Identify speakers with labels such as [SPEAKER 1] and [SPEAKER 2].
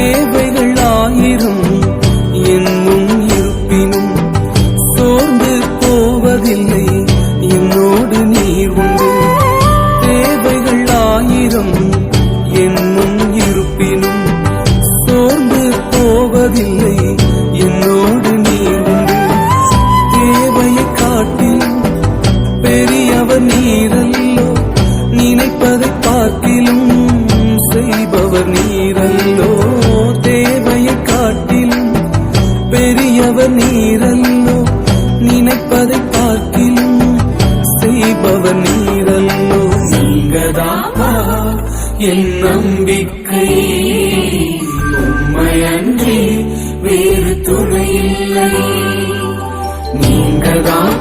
[SPEAKER 1] தேவைகள் ஆயிரம் என்னும் இருப்பினும் சோர்ந்து போவதில்லை என்னோடு நீர் உண்டு. தேவைகள் ஆயிரம் என்னும் இருப்பினும் சோர்ந்து போவதில்லை என்னோடு நீர் உண்டு. தேவையை காட்டிலும் பெரியவர் நீரல்லோ, நினைப்பதை பார்க்கிலும் செய்பவர் நீரல்லோ. தேவையை காட்டிலும் பெரியவர் நீரல்லோ, நினைப்பதை பார்க்கிலும் செய்பவர் நீரல்லோ. நீங்கதாப்பா என் நம்பிக்கை, உம்மையன்றி வேறு துணை இல்லை. நீங்கதான்